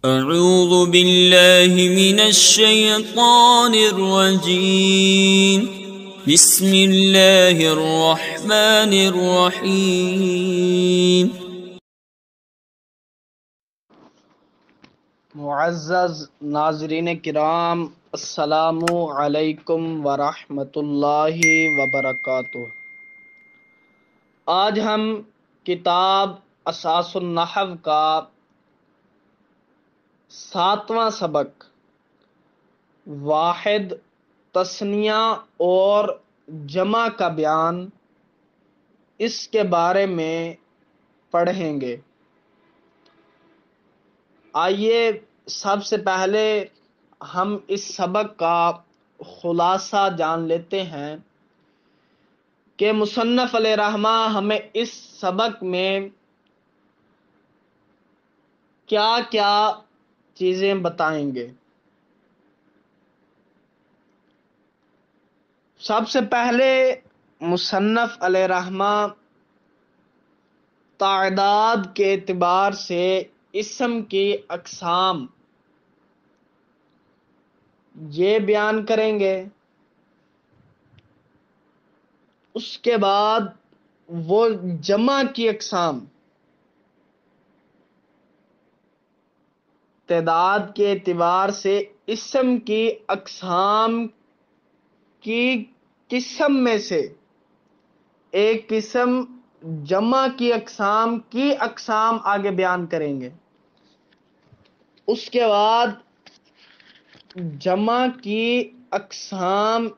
اعوذ باللہ من الشیطان الرجیم بسم اللہ الرحمن الرحیم۔ معزز ناظرین کرام، السلام علیکم ورحمۃ اللہ وبرکاتہ۔ آج ہم کتاب اساس النحو کا 7واں سبق واحد، تثنیہ اور جمع کا بیان، اس کے بارے میں پڑھیں گے۔ آئیے سب سے پہلے ہم اس سبق کا خلاصہ جان لیتے ہیں کہ مصنف علیہ رحمہ ہمیں اس سبق میں کیا کیا چیزیں بتائیں گے۔ سب سے پہلے مصنف علیہ رحمہ تعداد کے اعتبار سے اسم کی اقسام یہ بیان کریں گے۔ اس کے بعد وہ جمع کی اقسام، تعداد کے اعتبار سے اسم کی اقسام کی قسم میں سے ایک قسم جمع کی اقسام آگے بیان کریں گے۔ اس کے بعد جمع کی اقسام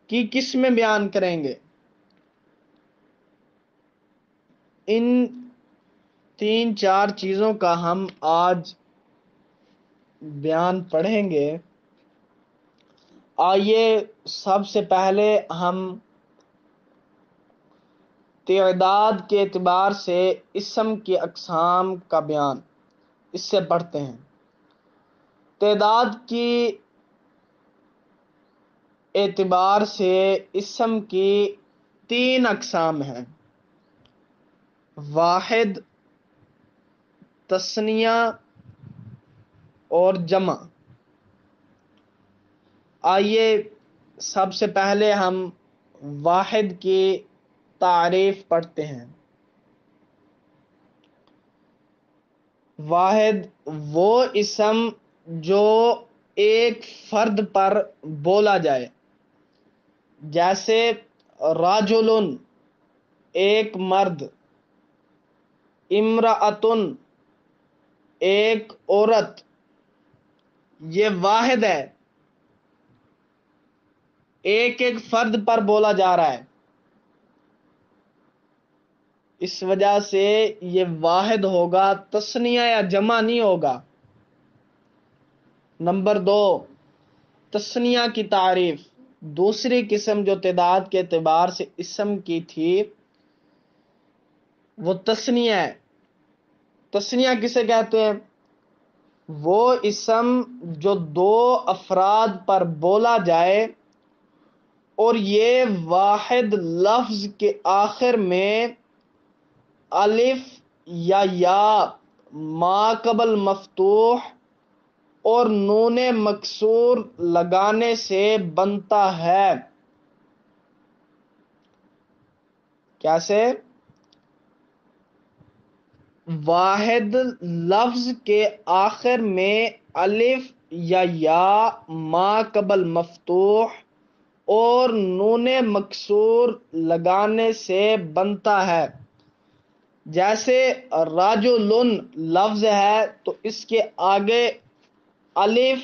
کی قسمیں بیان کریں گے۔ ان 3-4 چیزوں کا ہم آج بیان پڑھیں گے۔ آئیے سب سے پہلے ہم تعداد کے اعتبار سے اسم کی اقسام کا بیان اس سے پڑھتے ہیں۔ تعداد کی اعتبار سے اسم کی 3 اقسام ہیں: واحد، تثنیہ اور جمع۔ آئیے سب سے پہلے ہم واحد کی تعریف پڑھتے ہیں۔ واحد وہ اسم جو ایک فرد پر بولا جائے، جیسے رجل ایک مرد، امرأۃ ایک عورت، یہ واحد ہے، ایک فرد پر بولا جا رہا ہے، اس وجہ سے یہ واحد ہوگا، تثنیہ یا جمع نہیں ہوگا۔ نمبر 2، تثنیہ کی تعریف۔ دوسری قسم جو تعداد کے اعتبار سے اسم کی تھی وہ تثنیہ ہے۔ تثنیہ کسے کہتے ہیں؟ وہ اسم جو 2 افراد پر بولا جائے اور یہ واحد لفظ کے آخر میں الف یا ما قبل مفتوح اور نون مکسور لگانے سے بنتا ہے۔ کیسے؟ واحد لفظ کے آخر میں الف یا ما قبل مفتوح اور نون مکسور لگانے سے بنتا ہے۔ جیسے رجل لفظ ہے تو اس کے آگے الف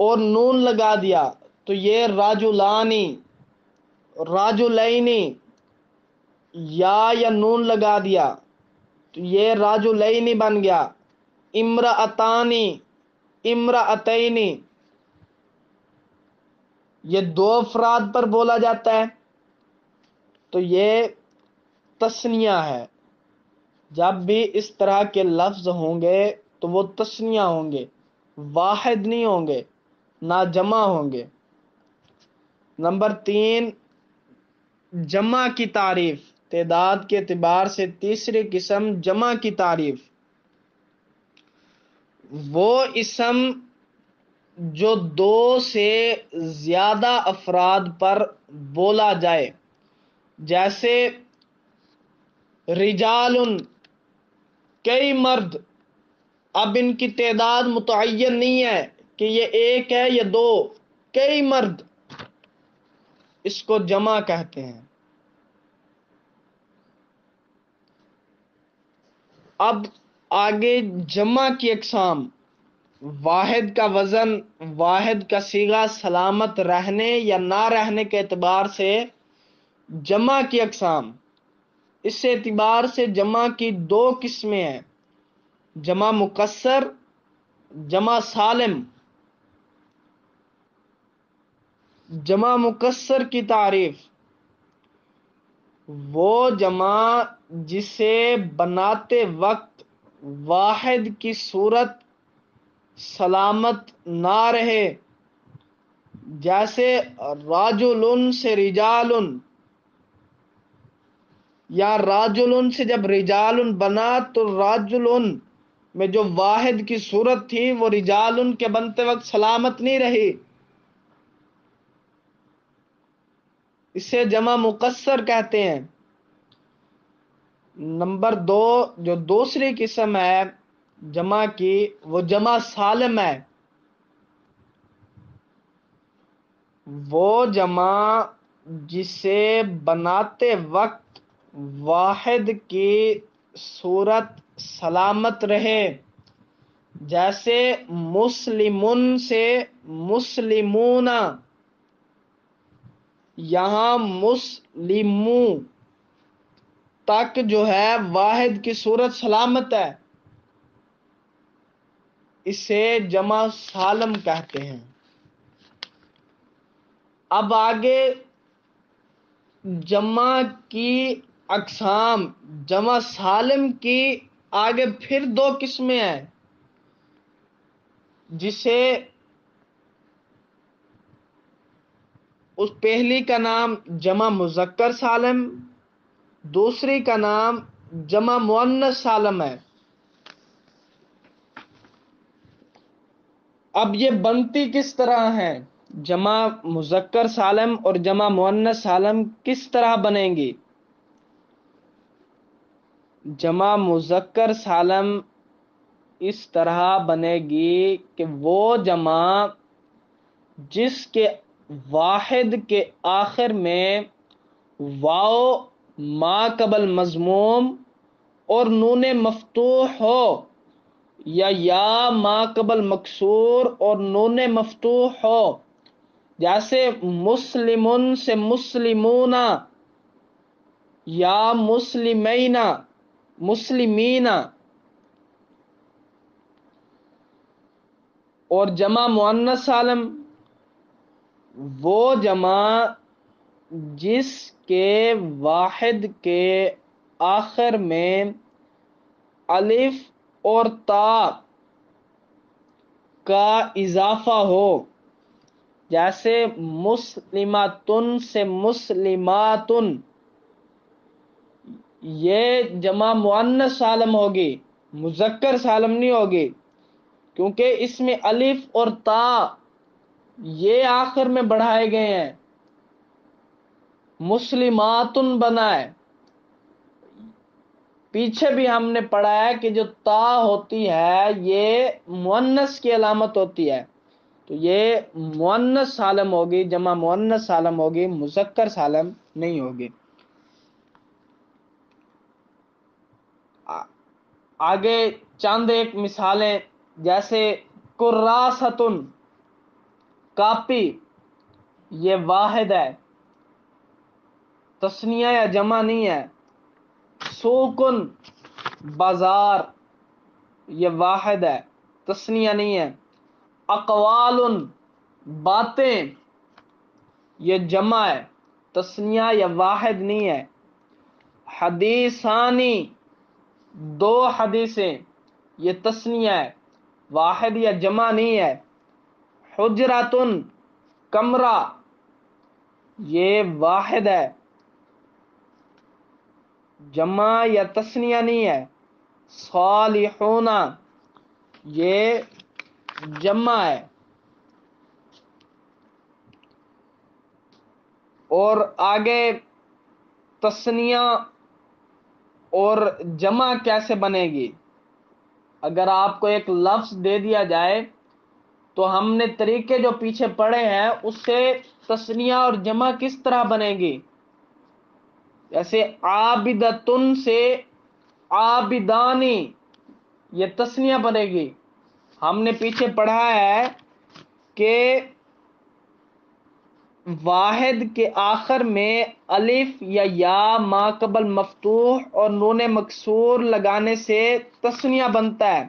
اور نون لگا دیا تو یہ رجلانی، رجلینی، یا نون لگا دیا تو یہ رجلینی بن گیا۔ امرأتانی، امرأتینی، یہ 2 افراد پر بولا جاتا ہے تو یہ تثنیہ ہے۔ جب بھی اس طرح کے لفظ ہوں گے تو وہ تثنیہ ہوں گے، واحد نہیں ہوں گے، نہ جمع ہوں گے۔ نمبر 3، جمع کی تعریف، تعداد کے اعتبار سے تیسری قسم جمع کی تعریف، وہ اسم جو دو سے زیادہ افراد پر بولا جائے، جیسے رجال، کئی مرد۔ اب ان کی تعداد متعین نہیں ہے کہ یہ ایک ہے یا دو، کئی مرد، اس کو جمع کہتے ہیں۔ اب آگے جمع کی اقسام، واحد کا وزن، واحد کا صیغہ سلامت رہنے یا نہ رہنے کے اعتبار سے جمع کی اقسام۔ اس اعتبار سے جمع کی دو قسمیں ہیں، جمع مکسر، جمع سالم۔ جمع مکسر کی تعریف، وہ جمع جسے بناتے وقت واحد کی صورت سلامت نہ رہے، جیسے راجل سے رجال، یا راجل سے جب رجال بنا تو راجل میں جو واحد کی صورت تھی وہ رجال کے بنتے وقت سلامت نہیں رہی، اسے جمع مکسر کہتے ہیں۔ نمبر دو، جو دوسری قسم ہے جمع کی، وہ جمع سالم ہے۔ وہ جمع جسے بناتے وقت واحد کی صورت سلامت رہے، جیسے مسلمن سے مسلمون، یہاں مسلموں تک جو ہے واحد کی صورت سلامت ہے، اسے جمع سالم کہتے ہیں۔ اب آگے جمع کی اقسام، جمع سالم کی آگے پھر دو قسمیں ہیں، جسے اس پہلی کا نام جمع مذکر سالم، دوسری کا نام جمع مؤنث سالم ہے۔ اب یہ بنتی کس طرح ہیں؟ جمع مذکر سالم اور جمع مؤنث سالم کس طرح بنیں گی؟ جمع مذکر سالم اس طرح بنے گی کہ وہ جمع جس کے واحد کے آخر میں واو ما قبل مضموم اور نون مفتوح ہو، یا ما قبل مکسور اور نون مفتوح ہو، جیسے مسلمن سے مسلمون، یا مسلمین مسلمین۔ اور جمع مؤنث سالم، وہ جمع جس کے واحد کے آخر میں الف اور تا کا اضافہ ہو، جیسے مسلماتن سے مسلماتن، یہ جمع مؤنث سالم ہوگی، مذکر سالم نہیں ہوگی، کیونکہ اس میں الف اور تا یہ آخر میں بڑھائے گئے ہیں، مسلماتن بنا ہے۔ پیچھے بھی ہم نے پڑھا ہے کہ جو تا ہوتی ہے یہ مؤنث کی علامت ہوتی ہے، تو یہ مؤنث سالم ہوگی، جمع مؤنث سالم ہوگی، مذکر سالم نہیں ہوگی۔ آگے چند ایک مثالیں، جیسے کراستن، کاپی، یہ واحد ہے، تثنیہ یا جمع نہیں ہے۔ سوکن، بازار، یہ واحد ہے، تثنیہ نہیں ہے۔ اقوال، باتیں، یہ جمع ہے، تثنیہ یا واحد نہیں ہے۔ حدیثانی، دو حدیثیں، یہ تثنیہ ہے، واحد یا جمع نہیں ہے۔ حجراتن، کمرہ، یہ واحد ہے، جمع یا تسنیہ نہیں ہے، صالحون یہ جمع ہے، اور آگے تسنیہ اور جمع کیسے بنے گی؟ اگر آپ کو ایک لفظ دے دیا جائے تو ہم نے طریقے جو پیچھے پڑھے ہیں اس سے تسنیہ اور جمع کس طرح بنے گی؟ جیسے عابدتن سے عابدانی، یہ تسنیہ بنے گی۔ ہم نے پیچھے پڑھا ہے کہ واحد کے آخر میں الف یا ما قبل مفتوح اور نون مکسور لگانے سے تسنیہ بنتا ہے۔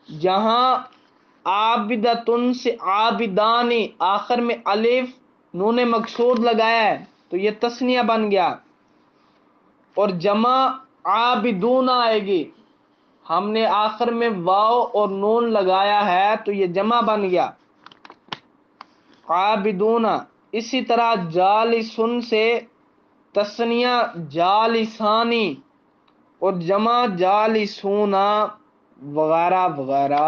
جہاں عابدتن سے عابدانی آخر میں الف نون مکسور لگایا ہے تو یہ تسنیہ بن گیا، اور جمع عابدون آئے گی، ہم نے آخر میں واو اور نون لگایا ہے تو یہ جمع بن گیا عابدون۔ اسی طرح جالسن سے تسنیہ جالسانی اور جمع جالسون وغیرہ وغیرہ۔